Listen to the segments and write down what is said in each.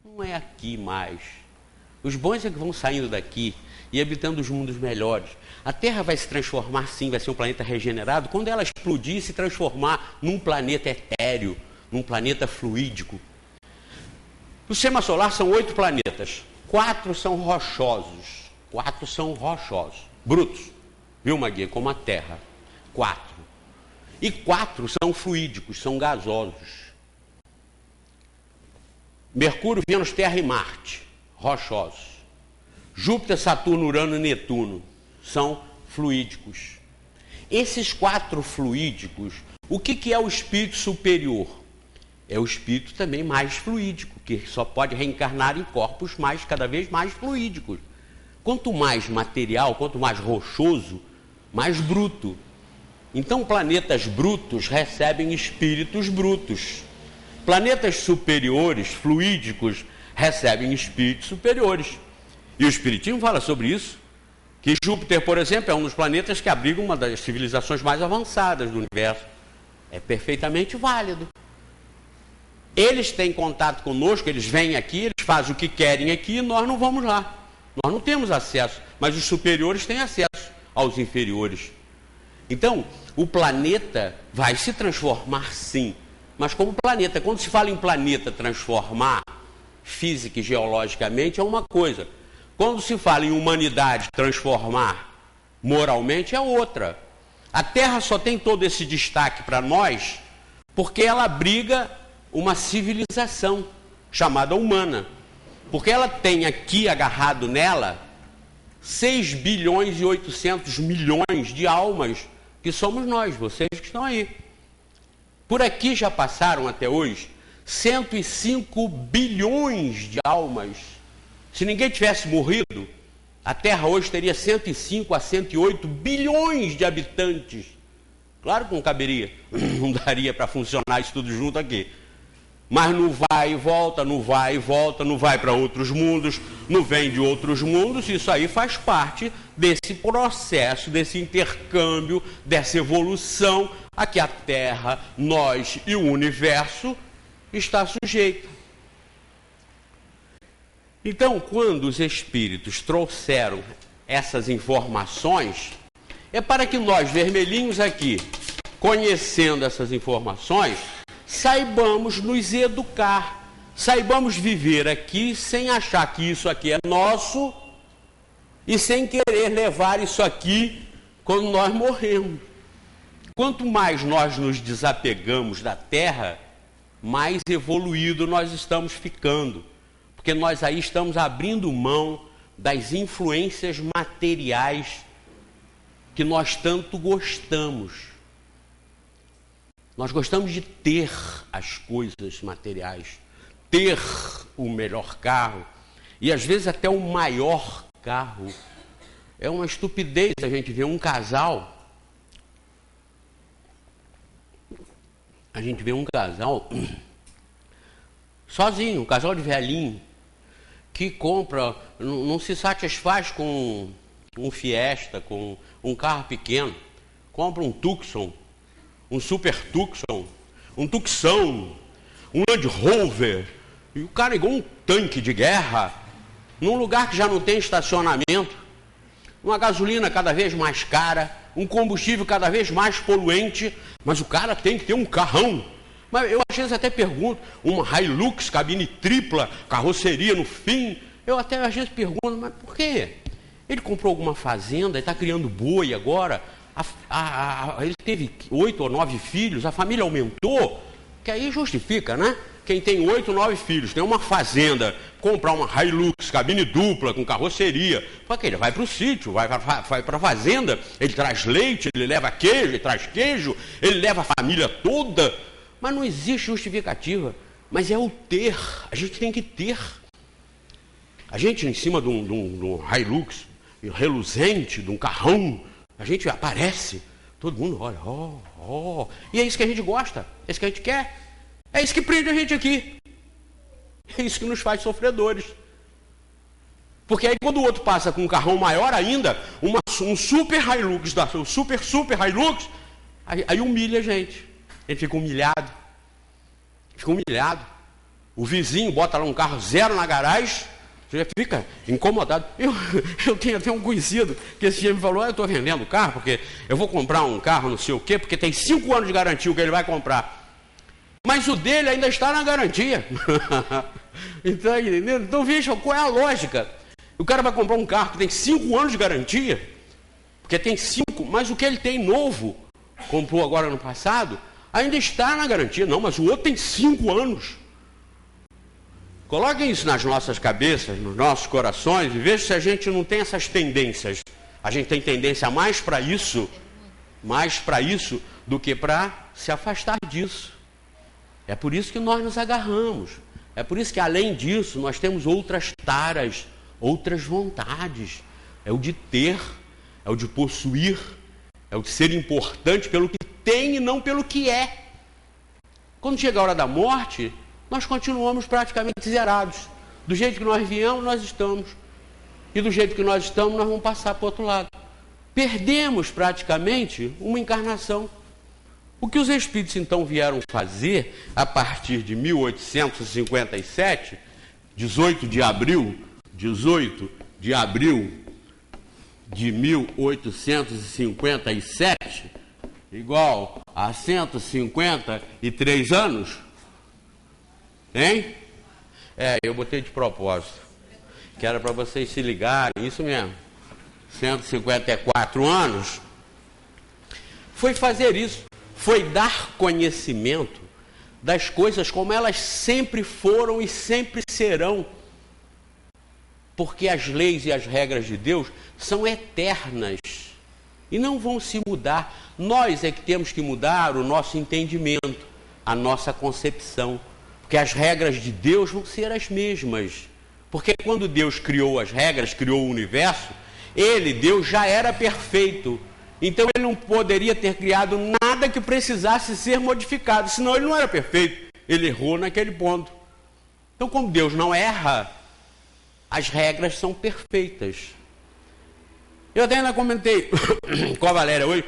Não é aqui mais. Os bons é que vão saindo daqui e habitando os mundos melhores. A Terra vai se transformar sim, vai ser um planeta regenerado, quando ela explodir e se transformar num planeta etéreo, num planeta fluídico. No sistema solar são 8 planetas. 4 são rochosos. 4 são rochosos. Brutos. Viu, Magui? Como a Terra. 4. E 4 são fluídicos, são gasosos. Mercúrio, Vênus, Terra e Marte. Rochosos. Júpiter, Saturno, Urano e Netuno são fluídicos. Esses 4 fluídicos, o que é o espírito superior? É o espírito também mais fluídico, que só pode reencarnar em corpos cada vez mais fluídicos. Quanto mais material, quanto mais rochoso, mais bruto. Então, planetas brutos recebem espíritos brutos. Planetas superiores, fluídicos, recebem espíritos superiores. E o Espiritismo fala sobre isso, que Júpiter, por exemplo, é um dos planetas que abriga uma das civilizações mais avançadas do universo. É perfeitamente válido. Eles têm contato conosco, eles vêm aqui, eles fazem o que querem aqui e nós não vamos lá. Nós não temos acesso, mas os superiores têm acesso aos inferiores. Então, o planeta vai se transformar sim, mas como planeta, quando se fala em planeta transformar, física e geologicamente, é uma coisa. Quando se fala em humanidade transformar moralmente, é outra. A Terra só tem todo esse destaque para nós porque ela abriga uma civilização chamada humana. Porque ela tem aqui agarrado nela 6 bilhões e 800 milhões de almas, que somos nós, vocês que estão aí. Por aqui já passaram até hoje 105 bilhões de almas. Se ninguém tivesse morrido, a Terra hoje teria 105 a 108 bilhões de habitantes. Claro que não caberia, não daria para funcionar isso tudo junto aqui. Mas não vai e volta, não vai e volta, não vai para outros mundos, não vem de outros mundos. Isso aí faz parte desse processo, desse intercâmbio, dessa evolução a que a Terra, nós e o universo está sujeito. Então, quando os espíritos trouxeram essas informações, é para que nós, vermelhinhos aqui, conhecendo essas informações, saibamos nos educar, saibamos viver aqui sem achar que isso aqui é nosso e sem querer levar isso aqui quando nós morremos. Quanto mais nós nos desapegamos da Terra, mais evoluído nós estamos ficando. Porque nós aí estamos abrindo mão das influências materiais que nós tanto gostamos. Nós gostamos de ter as coisas materiais, ter o melhor carro e às vezes até o maior carro. É uma estupidez a gente ver um casal. A gente vê um casal sozinho, um casal de velhinho, que compra, não se satisfaz com um Fiesta, com um carro pequeno, compra um Tucson, um Super Tucson, um Tucsão, um Land Rover, e o cara é igual um tanque de guerra, num lugar que já não tem estacionamento, uma gasolina cada vez mais cara, um combustível cada vez mais poluente, mas o cara tem que ter um carrão. Mas eu às vezes até pergunto, uma Hilux, cabine tripla, carroceria no fim, eu até às vezes pergunto, mas por quê? Ele comprou alguma fazenda, ele está criando boi agora, ele teve 8 ou 9 filhos, a família aumentou, que aí justifica, né? Quem tem 8 ou 9 filhos, tem uma fazenda, comprar uma Hilux, cabine dupla, com carroceria, porque ele vai para o sítio, vai para a fazenda, ele traz leite, ele leva queijo, ele traz queijo, ele leva a família toda. Mas não existe justificativa, mas é o ter, a gente tem que ter. A gente em cima de um Hilux reluzente, de um carrão, a gente aparece, todo mundo olha, e é isso que a gente gosta, é isso que a gente quer, é isso que prende a gente aqui, é isso que nos faz sofredores. Porque aí quando o outro passa com um carrão maior ainda, um super Hilux, um super Hilux, aí humilha a gente fica humilhado. O vizinho bota lá um carro zero na garagem, você já fica incomodado. Eu tenho até um conhecido que esse dia me falou, eu estou vendendo o carro, porque eu vou comprar um carro não sei o quê, porque tem 5 anos de garantia o que ele vai comprar. Mas o dele ainda está na garantia. Então veja qual é a lógica. O cara vai comprar um carro que tem 5 anos de garantia, porque tem 5, mas o que ele tem novo, comprou agora no passado, ainda está na garantia. Não, mas o outro tem 5 anos. Coloquem isso nas nossas cabeças, nos nossos corações, e vejam se a gente não tem essas tendências. A gente tem tendência mais para isso do que para se afastar disso. É por isso que nós nos agarramos. É por isso que, além disso, nós temos outras taras, outras vontades. É o de ter, é o de possuir, é o de ser importante pelo que tem e não pelo que é. Quando chega a hora da morte, nós continuamos praticamente zerados. Do jeito que nós viemos, nós estamos. E do jeito que nós estamos, nós vamos passar para o outro lado. Perdemos praticamente uma encarnação. O que os espíritos então vieram fazer a partir de 1857, 18 de abril de 1857, igual a 153 anos, hein? Eu botei de propósito, que era para vocês se ligarem, isso mesmo, 154 anos, foi fazer isso, foi dar conhecimento das coisas como elas sempre foram e sempre serão, porque as leis e as regras de Deus são eternas e não vão se mudar. Nós é que temos que mudar o nosso entendimento, a nossa concepção, porque as regras de Deus vão ser as mesmas. Porque quando Deus criou as regras, criou o universo, Deus já era perfeito. Então ele não poderia ter criado nada que precisasse ser modificado, senão ele não era perfeito. Ele errou naquele ponto. Então, como Deus não erra, as regras são perfeitas. Eu até ainda comentei com a Valéria hoje,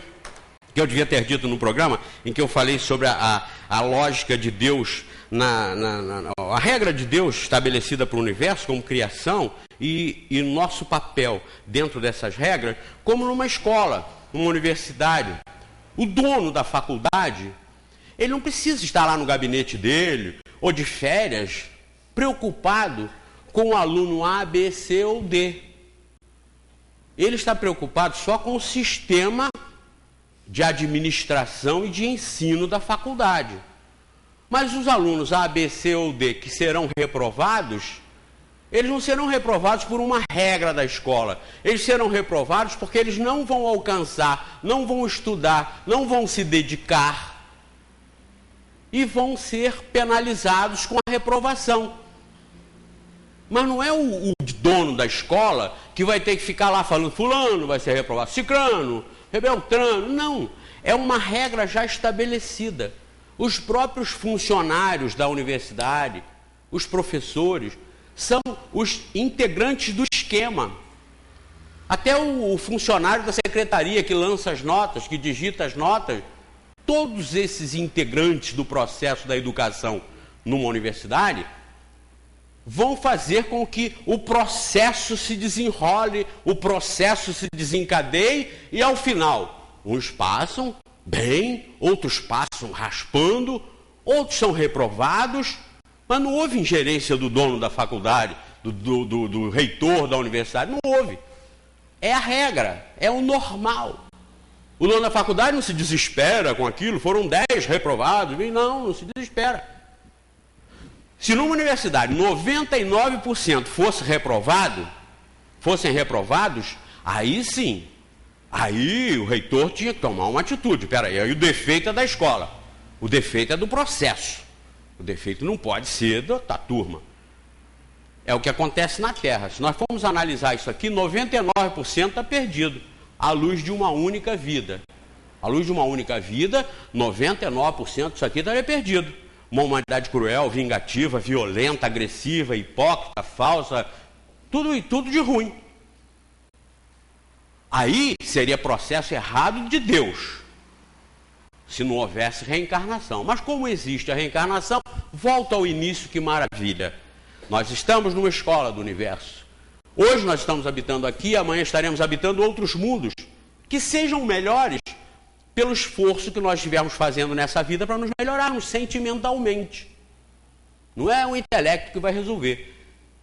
que eu devia ter dito no programa, em que eu falei sobre a lógica de Deus, a regra de Deus estabelecida para o universo como criação e nosso papel dentro dessas regras, como numa escola, numa universidade. O dono da faculdade, ele não precisa estar lá no gabinete dele, ou de férias, preocupado com o aluno A, B, C ou D. Ele está preocupado só com o sistema de administração e de ensino da faculdade. Mas os alunos A, B, C ou D que serão reprovados, eles não serão reprovados por uma regra da escola. Eles serão reprovados porque eles não vão alcançar, não vão estudar, não vão se dedicar e vão ser penalizados com a reprovação. Mas não é o dono da escola que vai ter que ficar lá falando fulano vai ser reprovado, cicrano, rebeltrano. Não, é uma regra já estabelecida. Os próprios funcionários da universidade, os professores, são os integrantes do esquema. Até o funcionário da secretaria que lança as notas, que digita as notas, todos esses integrantes do processo da educação numa universidade vão fazer com que o processo se desenrole, o processo se desencadeie e, ao final, uns passam bem, outros passam raspando, outros são reprovados, mas não houve ingerência do dono da faculdade, do reitor da universidade, não houve. É a regra, é o normal. O dono da faculdade não se desespera com aquilo, foram 10 reprovados, não se desespera. Se numa universidade 99% fossem reprovados, aí sim, aí o reitor tinha que tomar uma atitude. Aí o defeito é da escola, o defeito é do processo, o defeito não pode ser da turma. É o que acontece na Terra. Se nós formos analisar isso aqui, 99% está perdido, à luz de uma única vida. À luz de uma única vida, 99% disso aqui estaria perdido. Uma humanidade cruel, vingativa, violenta, agressiva, hipócrita, falsa, tudo de ruim. Aí seria processo errado de Deus. se não houvesse reencarnação. Mas como existe a reencarnação, volta ao início, que maravilha. Nós estamos numa escola do universo. Hoje nós estamos habitando aqui, amanhã estaremos habitando outros mundos, que sejam melhores pelo esforço que nós estivermos fazendo nessa vida para nos melhorarmos sentimentalmente. Não é o intelecto que vai resolver,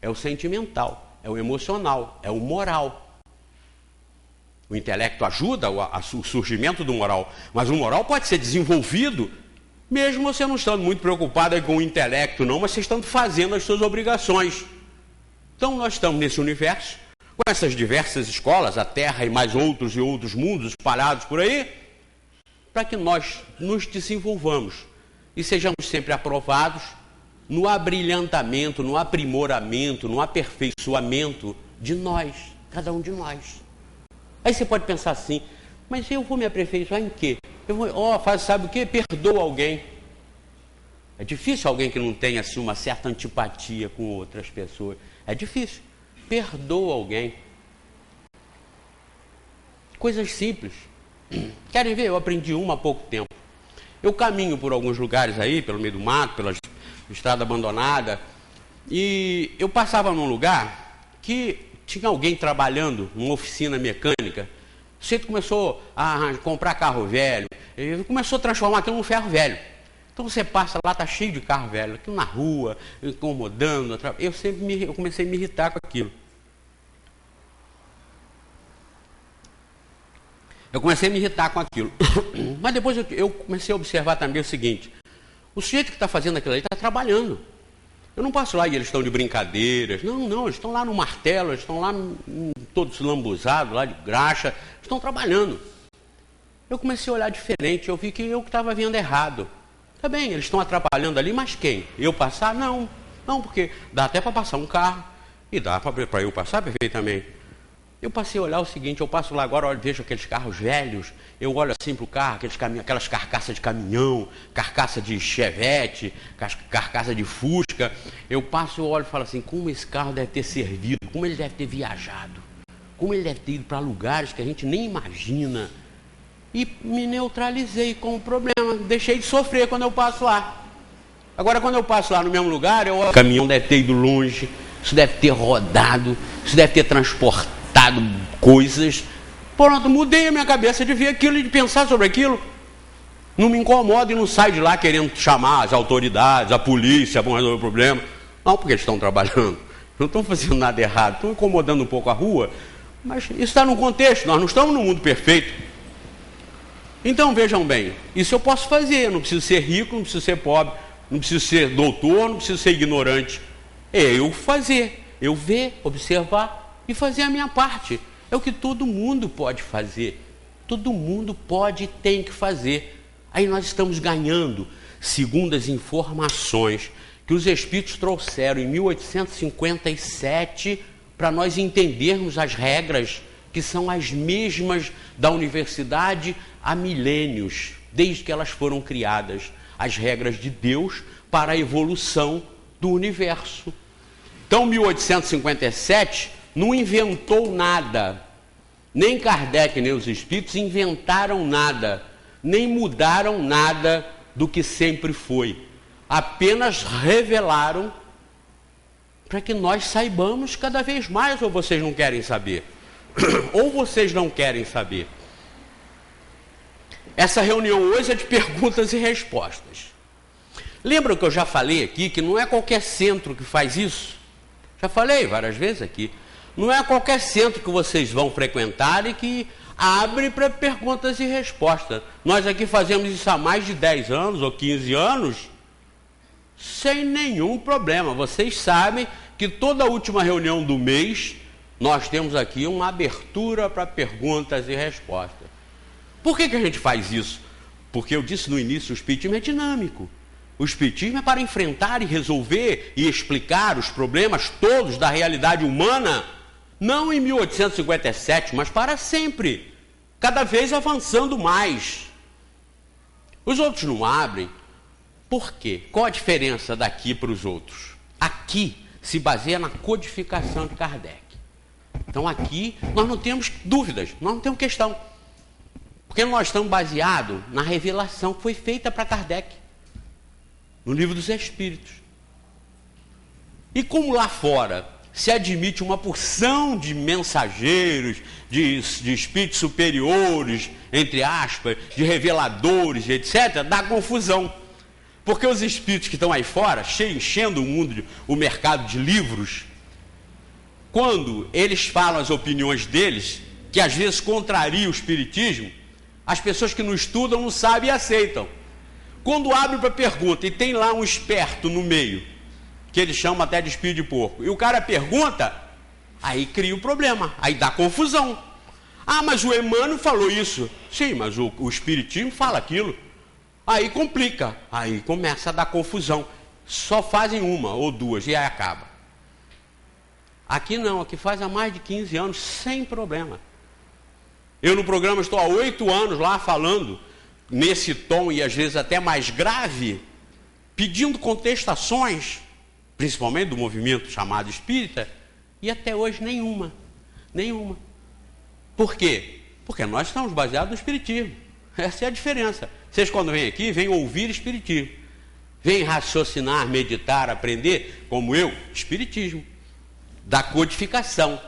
é o sentimental, é o emocional, é o moral. O intelecto ajuda o surgimento do moral, mas o moral pode ser desenvolvido mesmo você não estando muito preocupado aí com o intelecto não, mas você estando fazendo as suas obrigações. Então nós estamos nesse universo, com essas diversas escolas, a Terra e mais outros e outros mundos espalhados por aí, para que nós nos desenvolvamos e sejamos sempre aprovados no abrilhantamento, no aprimoramento, no aperfeiçoamento de nós, cada um de nós. Aí você pode pensar assim, mas eu vou me aperfeiçoar em quê? Eu vou, sabe o quê? Perdoa alguém. É difícil alguém que não tenha assim, uma certa antipatia com outras pessoas. É difícil. Perdoa alguém. Coisas simples. Querem ver? Eu aprendi uma há pouco tempo. Eu caminho por alguns lugares aí, pelo meio do mato, pela estrada abandonada, e eu passava num lugar que tinha alguém trabalhando numa oficina mecânica. O sujeito começou a comprar carro velho, ele começou a transformar aquilo num ferro velho. Então você passa lá, está cheio de carro velho, aquilo na rua, incomodando. Eu comecei a me irritar com aquilo. Mas depois eu comecei a observar também o seguinte: o sujeito que está fazendo aquilo ali está trabalhando. Eu não passo lá e eles estão de brincadeiras. Não, eles estão lá no martelo, eles estão lá todos lambuzados, lá de graxa, estão trabalhando. Eu comecei a olhar diferente, eu vi que eu que estava vendo errado. Tá bem, eles estão atrapalhando ali, mas quem? Eu passar? Não, porque dá até para passar um carro, e dá para eu passar perfeitamente. Eu passei a olhar o seguinte, eu passo lá agora, vejo aqueles carros velhos, eu olho assim para o carro, aquelas carcaças de caminhão, carcaça de chevette, carcaça de fusca, eu passo, eu olho e falo assim, como esse carro deve ter servido, como ele deve ter viajado, como ele deve ter ido para lugares que a gente nem imagina. E me neutralizei com o problema, deixei de sofrer quando eu passo lá. Agora, quando eu passo lá no mesmo lugar, o caminhão deve ter ido longe, isso deve ter rodado, isso deve ter transportado coisas. Pronto, mudei a minha cabeça de ver aquilo e de pensar sobre aquilo. Não me incomodo e não saio de lá querendo chamar as autoridades, a polícia, vão resolver o problema. Não, porque eles estão trabalhando, não estão fazendo nada errado, estão incomodando um pouco a rua, mas isso está num contexto, nós não estamos num mundo perfeito. Então vejam bem, isso eu posso fazer, não preciso ser rico, não preciso ser pobre, não preciso ser doutor, não preciso ser ignorante. É eu fazer, eu ver, observar e fazer a minha parte. É o que todo mundo pode fazer, todo mundo pode e tem que fazer. Aí nós estamos ganhando, segundo as informações que os espíritos trouxeram em 1857, para nós entendermos as regras que são as mesmas da universidade há milênios, desde que elas foram criadas, as regras de Deus para a evolução do universo. Então, 1857 não inventou nada, nem Kardec nem os espíritos inventaram nada, nem mudaram nada do que sempre foi, apenas revelaram para que nós saibamos cada vez mais. Ou vocês não querem saber? Ou vocês não querem saber? Essa reunião hoje é de perguntas e respostas. Lembram que eu já falei aqui que não é qualquer centro que faz isso? Já falei várias vezes aqui. Não é qualquer centro que vocês vão frequentar e que abre para perguntas e respostas. Nós aqui fazemos isso há mais de 10 anos ou 15 anos sem nenhum problema. Vocês sabem que toda última reunião do mês nós temos aqui uma abertura para perguntas e respostas. Por que a gente faz isso? Porque eu disse no início, o espiritismo é dinâmico. O espiritismo é para enfrentar e resolver e explicar os problemas todos da realidade humana, não em 1857, mas para sempre, cada vez avançando mais. Os outros não abrem. Por quê? Qual a diferença daqui para os outros? Aqui se baseia na codificação de Kardec. Então aqui nós não temos dúvidas, nós não temos questão. Porque nós estamos baseados na revelação que foi feita para Kardec, no Livro dos Espíritos. E como lá fora se admite uma porção de mensageiros, de espíritos superiores, entre aspas, de reveladores, etc., dá confusão. Porque os espíritos que estão aí fora, enchendo o mundo, o mercado de livros, quando eles falam as opiniões deles, que às vezes contrariam o espiritismo, as pessoas que não estudam não sabem e aceitam. Quando abre para pergunta e tem lá um esperto no meio, que eles chamam até de espírito de porco, e o cara pergunta, aí cria o problema, aí dá confusão. Ah, mas o Emmanuel falou isso. Sim, mas o espiritismo fala aquilo. Aí complica, aí começa a dar confusão. Só fazem uma ou duas e aí acaba. Aqui não, aqui faz há mais de 15 anos sem problema. Eu no programa estou há 8 anos lá falando nesse tom e às vezes até mais grave, pedindo contestações, principalmente do movimento chamado espírita, e até hoje nenhuma. Por quê? Porque nós estamos baseados no espiritismo. Essa é a diferença. Vocês quando vêm aqui, vêm ouvir espiritismo. Vêm raciocinar, meditar, aprender, como eu, espiritismo. Da codificação.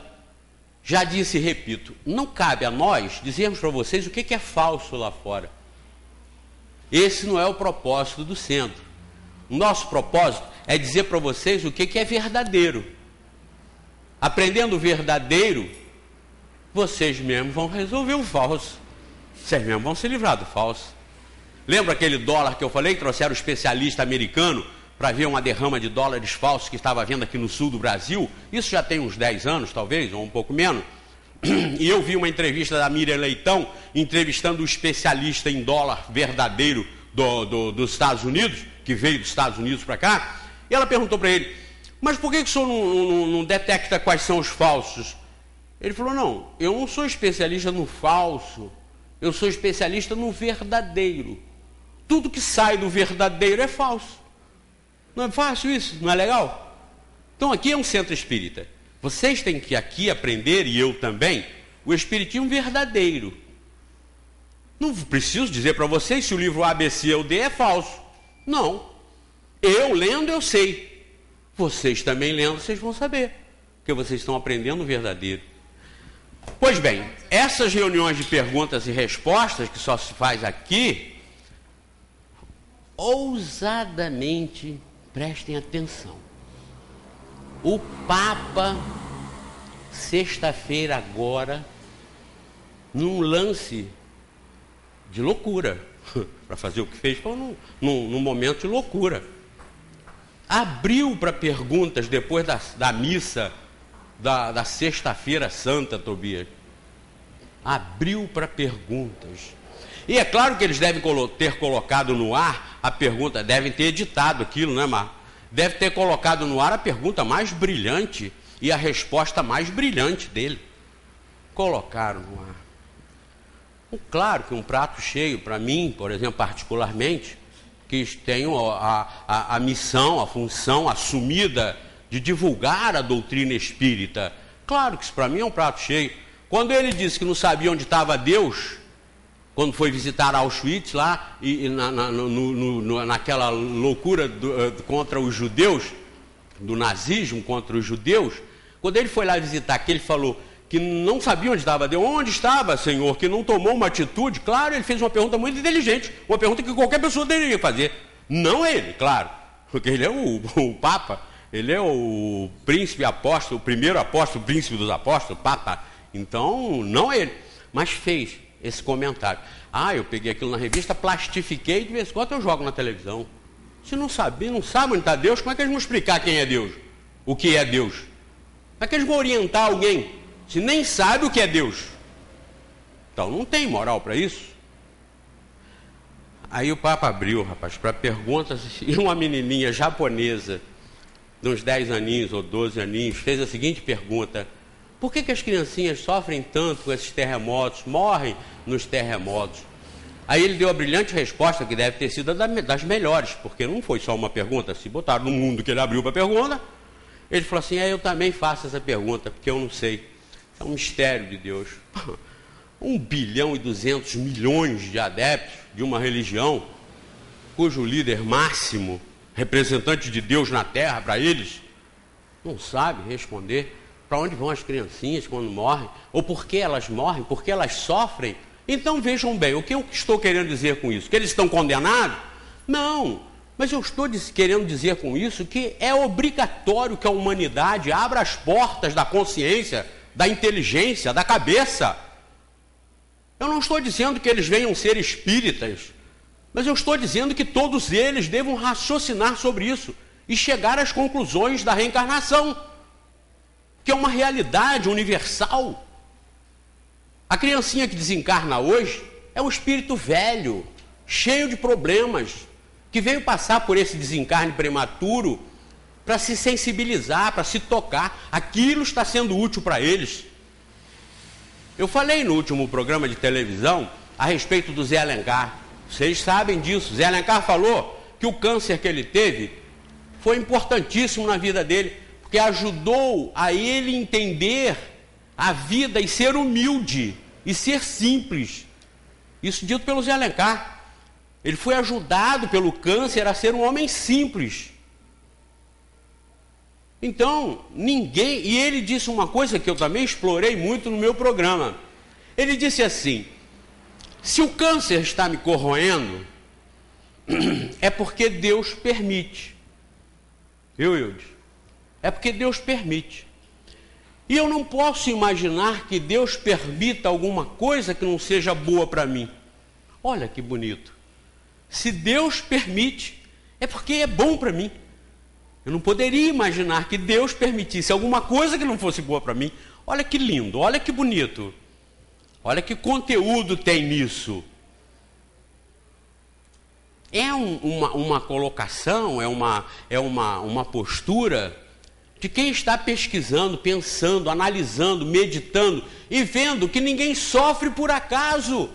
Já disse e repito, não cabe a nós dizermos para vocês o que é falso lá fora. Esse não é o propósito do centro. O nosso propósito é dizer para vocês o que é verdadeiro. Aprendendo o verdadeiro, vocês mesmos vão resolver o falso. Vocês mesmos vão se livrar do falso. Lembra aquele dólar que eu falei, que trouxeram um especialista americano para ver uma derrama de dólares falsos que estava havendo aqui no sul do Brasil? Isso já tem uns 10 anos, talvez, ou um pouco menos. E eu vi uma entrevista da Miriam Leitão, entrevistando um especialista em dólar verdadeiro dos Estados Unidos, que veio dos Estados Unidos para cá, e ela perguntou para ele, mas por que o senhor não detecta quais são os falsos? Ele falou, não, eu não sou especialista no falso, eu sou especialista no verdadeiro. Tudo que sai do verdadeiro é falso. Não é fácil isso? Não é legal? Então aqui é um centro espírita. Vocês têm que aqui aprender, e eu também, o espiritismo verdadeiro. Não preciso dizer para vocês se o livro ABC ou D é falso. Não. Eu lendo, eu sei. Vocês também lendo, vocês vão saber. Porque vocês estão aprendendo o verdadeiro. Pois bem, essas reuniões de perguntas e respostas que só se faz aqui, ousadamente, prestem atenção. O Papa, sexta-feira agora, num lance de loucura, para fazer o que fez, foi num momento de loucura. Abriu para perguntas depois da missa da sexta-feira santa, Tobias. Abriu para perguntas. E é claro que eles devem ter colocado no ar a pergunta, devem ter editado aquilo, né, Mar? Deve ter colocado no ar a pergunta mais brilhante e a resposta mais brilhante dele. Colocaram no ar. Claro que um prato cheio, para mim, por exemplo, particularmente, que tenho a missão, a função assumida de divulgar a doutrina espírita. Claro que isso para mim é um prato cheio. Quando ele disse que não sabia onde estava Deus, quando foi visitar Auschwitz lá, e naquela loucura contra os judeus, do nazismo contra os judeus, quando ele foi lá visitar, que ele falou que não sabia onde estava Deus, onde estava, Senhor, que não tomou uma atitude, claro, ele fez uma pergunta muito inteligente, uma pergunta que qualquer pessoa deveria fazer. Não ele, claro, porque ele é o Papa, ele é o príncipe apóstolo, o primeiro apóstolo, o príncipe dos apóstolos, Papa. Então, não ele, mas fez esse comentário. Ah, eu peguei aquilo na revista, plastifiquei, de vez em quando eu jogo na televisão. Se não sabe onde está Deus, como é que eles vão explicar quem é Deus? O que é Deus? Como é que eles vão orientar alguém se nem sabe o que é Deus? Então não tem moral para isso. Aí o Papa abriu, rapaz, para perguntas, e uma menininha japonesa, de uns 10 aninhos ou 12 aninhos, fez a seguinte pergunta: por que as criancinhas sofrem tanto com esses terremotos, morrem nos terremotos? Aí ele deu a brilhante resposta, que deve ter sido das melhores, porque não foi só uma pergunta, se botaram no mundo que ele abriu para a pergunta, ele falou assim, eu também faço essa pergunta, porque eu não sei, é um mistério de Deus. 1 bilhão e 200 milhões de adeptos de uma religião, cujo líder máximo, representante de Deus na terra para eles, não sabe responder para onde vão as criancinhas quando morrem, ou por que elas morrem, por que elas sofrem. Então vejam bem, o que eu estou querendo dizer com isso? Que eles estão condenados? Não, mas eu estou querendo dizer com isso que é obrigatório que a humanidade abra as portas da consciência, da inteligência, da cabeça. Eu não estou dizendo que eles venham ser espíritas, mas eu estou dizendo que todos eles devam raciocinar sobre isso e chegar às conclusões da reencarnação, que é uma realidade universal. A criancinha que desencarna hoje é um espírito velho, cheio de problemas, que veio passar por esse desencarne prematuro para se sensibilizar, para se tocar. Aquilo está sendo útil para eles. Eu falei no último programa de televisão a respeito do Zé Alencar. Vocês sabem disso. Zé Alencar falou que o câncer que ele teve foi importantíssimo na vida dele, porque ajudou a ele entender a vida e ser humilde e ser simples. Isso dito pelo Zé Alencar. Ele foi ajudado pelo câncer a ser um homem simples. Então, ninguém... E ele disse uma coisa que eu também explorei muito no meu programa. Ele disse assim: se o câncer está me corroendo, é porque Deus permite. Eudes? É porque Deus permite. E eu não posso imaginar que Deus permita alguma coisa que não seja boa para mim. Olha que bonito. Se Deus permite, é porque é bom para mim. Eu não poderia imaginar que Deus permitisse alguma coisa que não fosse boa para mim. Olha que lindo, olha que bonito. Olha que conteúdo tem nisso. É uma colocação, é uma postura de quem está pesquisando, pensando, analisando, meditando e vendo que ninguém sofre por acaso.